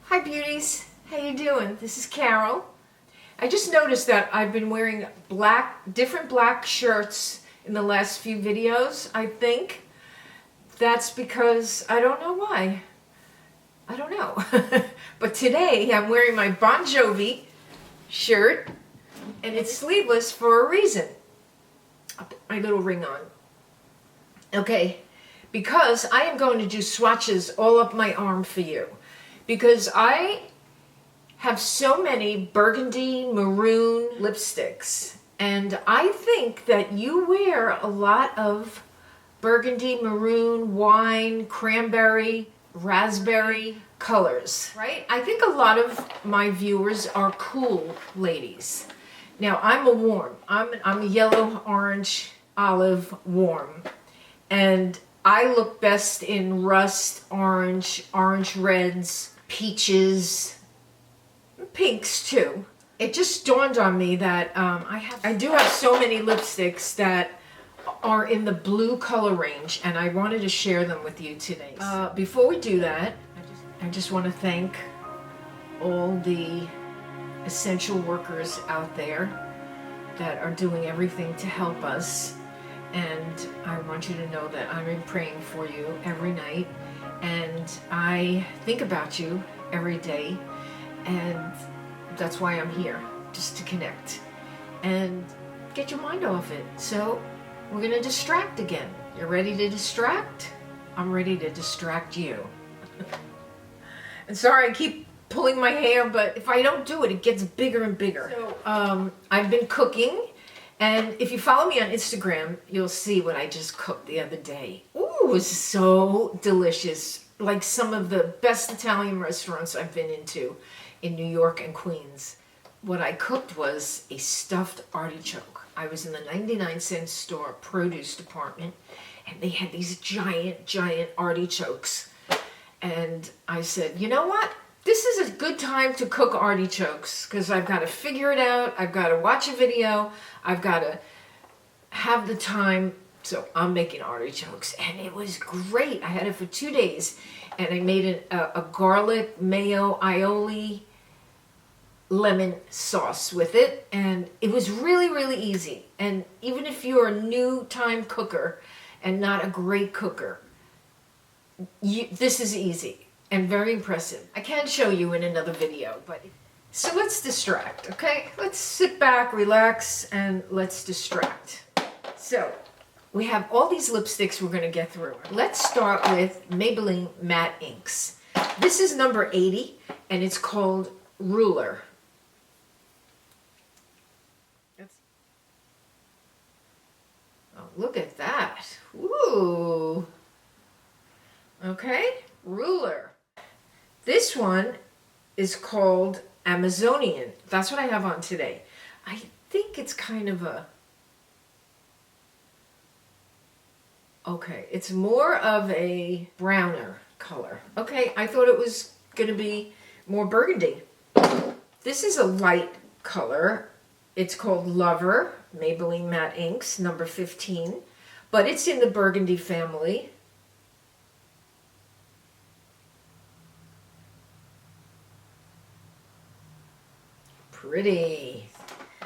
Hi beauties, how you doing? This is Carol. I just noticed that I've been wearing different black shirts in the last few videos. I think that's because I don't know why. I don't know. But today I'm wearing my Bon Jovi shirt and it's sleeveless for a reason. I'll put my little ring on. Okay, because I am going to do swatches all up my arm for you. Because I have so many burgundy maroon lipsticks, and I think that you wear a lot of burgundy, maroon, wine, cranberry, raspberry colors, right? I think a lot of my viewers are cool ladies. Now I'm a warm. I'm a yellow, orange, olive warm, and I look best in rust, orange reds, peaches, pinks too. It just dawned on me that I do have so many lipsticks that are in the blue color range, and I wanted to share them with you today. Before we do that, I just want to thank all the essential workers out there that are doing everything to help us, and I want you to know that I'm praying for you every night. And I think about you every day, and that's why I'm here, just to connect and get your mind off it. So we're gonna distract again. You're ready to distract? I'm ready to distract you. And sorry I keep pulling my hair, but if I don't do it, it gets bigger and bigger. So I've been cooking, and if you follow me on Instagram, you'll see what I just cooked the other day. Ooh, it was so delicious. Like some of the best Italian restaurants I've been into in New York and Queens. What I cooked was a stuffed artichoke. I was in the 99-cent store produce department, and they had these giant artichokes. And I said, you know what? This is a good time to cook artichokes, because I've got to figure it out. I've got to watch a video. I've got to have the time. So I'm making artichokes, and it was great. I had it for 2 days, and I made a garlic mayo aioli lemon sauce with it, and it was really easy. And even if you're a new time cooker and not a great cooker, this is easy and very impressive. I can show you in another video, but so let's distract, okay? Let's sit back, relax, and let's distract. So we have all these lipsticks we're going to get through. Let's start with Maybelline Matte Inks. This is number 80, and it's called Ruler. Oh, look at that. Ooh. Okay, Ruler. This one is called Amazonian. That's what I have on today. I think it's kind of a... Okay, it's more of a browner color. Okay, I thought it was going to be more burgundy. This is a light color. It's called Lover, Maybelline Matte Inks, number 15. But it's in the burgundy family. Pretty.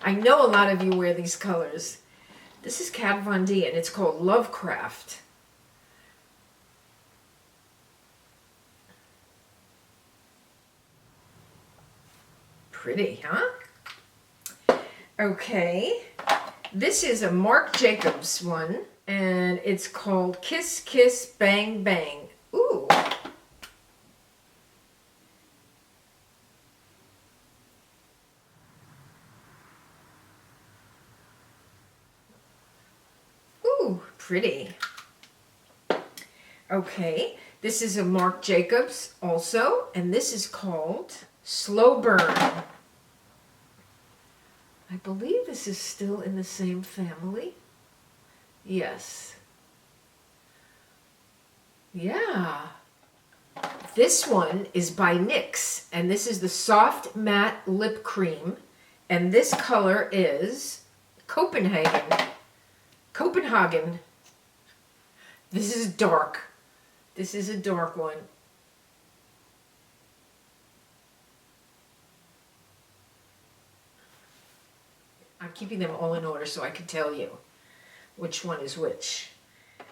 I know a lot of you wear these colors. This is Kat Von D, and it's called Lovecraft. Pretty, huh? Okay. This is a Marc Jacobs one, and it's called Kiss Kiss Bang Bang. Ooh. Pretty. Okay, this is a Marc Jacobs also, and this is called Slow Burn. I believe this is still in the same family. Yes. Yeah. This one is by NYX, and this is the Soft Matte Lip Cream, and this color is Copenhagen. This is dark. This is a dark one. keeping them all in order so I can tell you which one is which.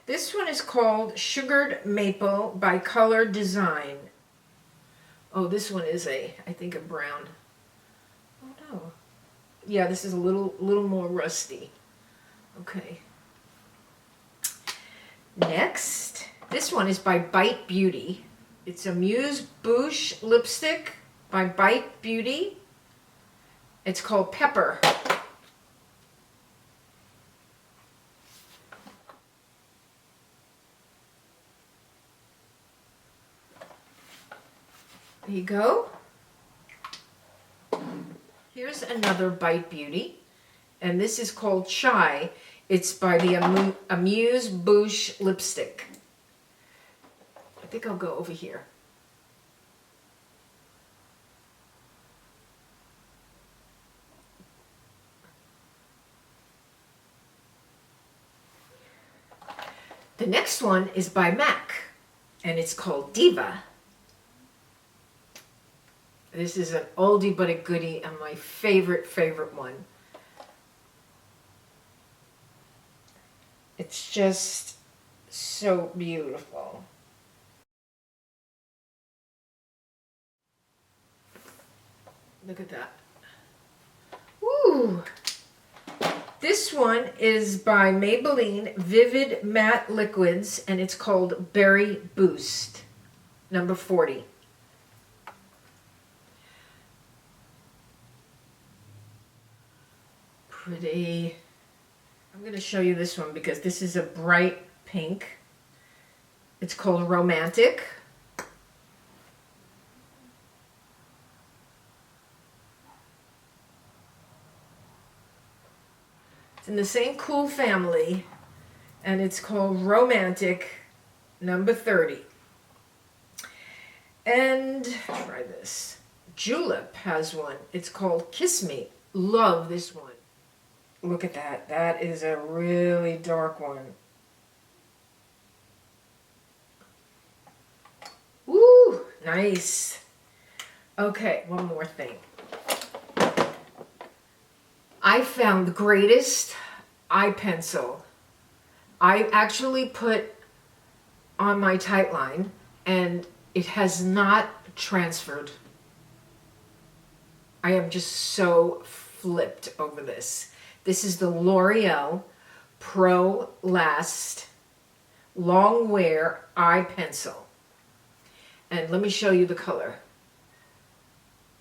This one is called Sugared Maple by Color Design. Oh, this one is I think a brown. Oh no. Yeah, this is a little more rusty. Okay. Next, this one is by Bite Beauty. It's a Muse Bouche lipstick by Bite Beauty. It's called Pepper. There you go. Here's another Bite Beauty, and this is called Chai. It's by the Amuse Bouche lipstick. I think I'll go over here. The next one is by MAC, and it's called Diva. This is an oldie but a goodie, and my favorite one. It's just so beautiful. Look at that. Woo! This one is by Maybelline Vivid Matte Liquids, and it's called Berry Boost, number 40. Pretty. I'm going to show you this one because this is a bright pink. It's called Romantic. It's in the same cool family, and it's called Romantic, number 30. And try this. Julep has one. It's called Kiss Me. Love this one. Look at that. That is a really dark one. Woo! Nice. Okay, one more thing. I found the greatest eye pencil. I actually put on my tight line, and it has not transferred. I am just so flipped over this. This is the L'Oreal Pro Last Long Wear Eye Pencil. And let me show you the color.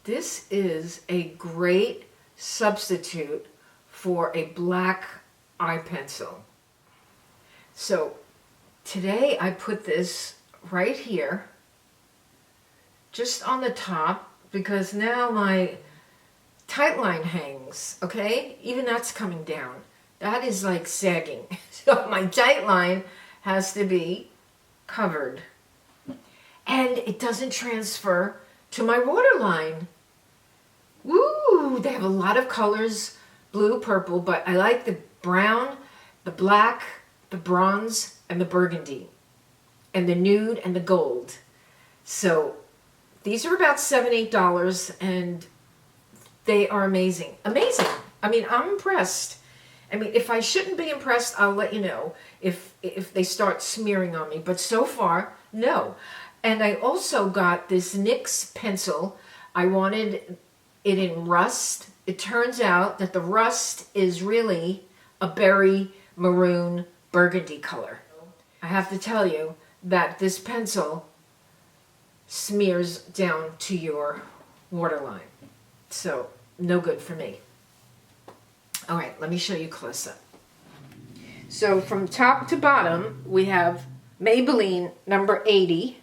This is a great substitute for a black eye pencil. So today I put this right here, just on the top, because now my tight line hangs, okay? Even that's coming down. That is like sagging. So my tight line has to be covered. And it doesn't transfer to my waterline. Woo! They have a lot of colors, blue, purple, but I like the brown, the black, the bronze, and the burgundy, and the nude and the gold. So these are about $7, $8, and they are amazing. Amazing. I mean, I'm impressed. I mean, if I shouldn't be impressed, I'll let you know if they start smearing on me. But so far, no. And I also got this NYX pencil. I wanted it in rust. It turns out that the rust is really a berry maroon burgundy color. I have to tell you that this pencil smears down to your waterline. So, no good for me. All right, let me show you close up. So from top to bottom, we have Maybelline number 80,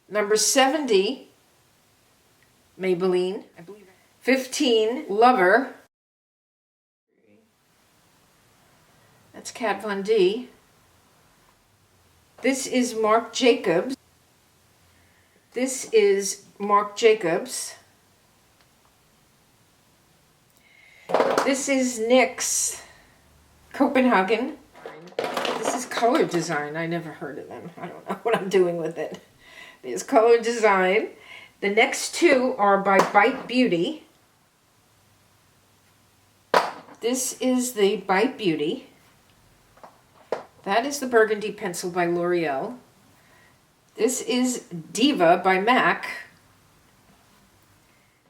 number 70, Maybelline, 15, Lover, that's Kat Von D. This is Marc Jacobs. This is Marc Jacobs. This is NYX Copenhagen. This is Color Design. I never heard of them. I don't know what I'm doing with it. There's Color Design. The next two are by Bite Beauty. This is the Bite Beauty. That is the Burgundy pencil by L'Oreal. This is Diva by MAC.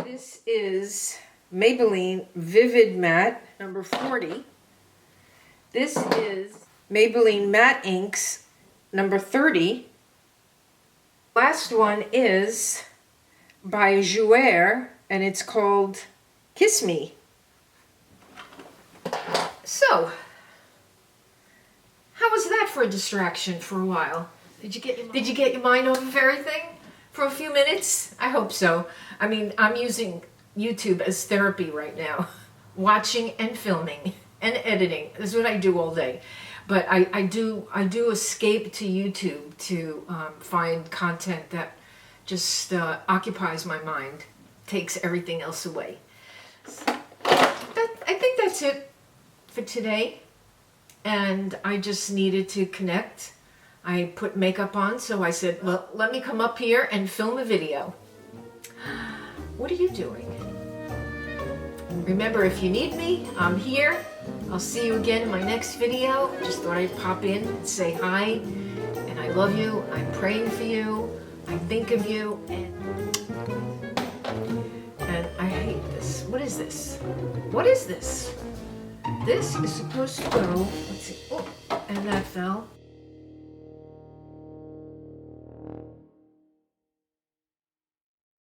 This is Maybelline Vivid Matte number 40. This is Maybelline Matte Inks number 30. Last one is by JUNO, and it's called Kiss Me. So, how was that for a distraction for a while? Did you get your mind off of everything for a few minutes? I hope so. I mean, I'm using YouTube as therapy right now. Watching and filming and editing. This is what I do all day. But I do escape to YouTube to find content that just occupies my mind, takes everything else away. I think that's it for today. And I just needed to connect. I put makeup on, so I said, well, let me come up here and film a video. What are you doing? Remember, if you need me, I'm here. I'll see you again in my next video. Just thought I'd pop in and say hi. And I love you. I'm praying for you. I think of you. And I hate this. What is this? What is this? This is supposed to go, let's see, oh, and that fell.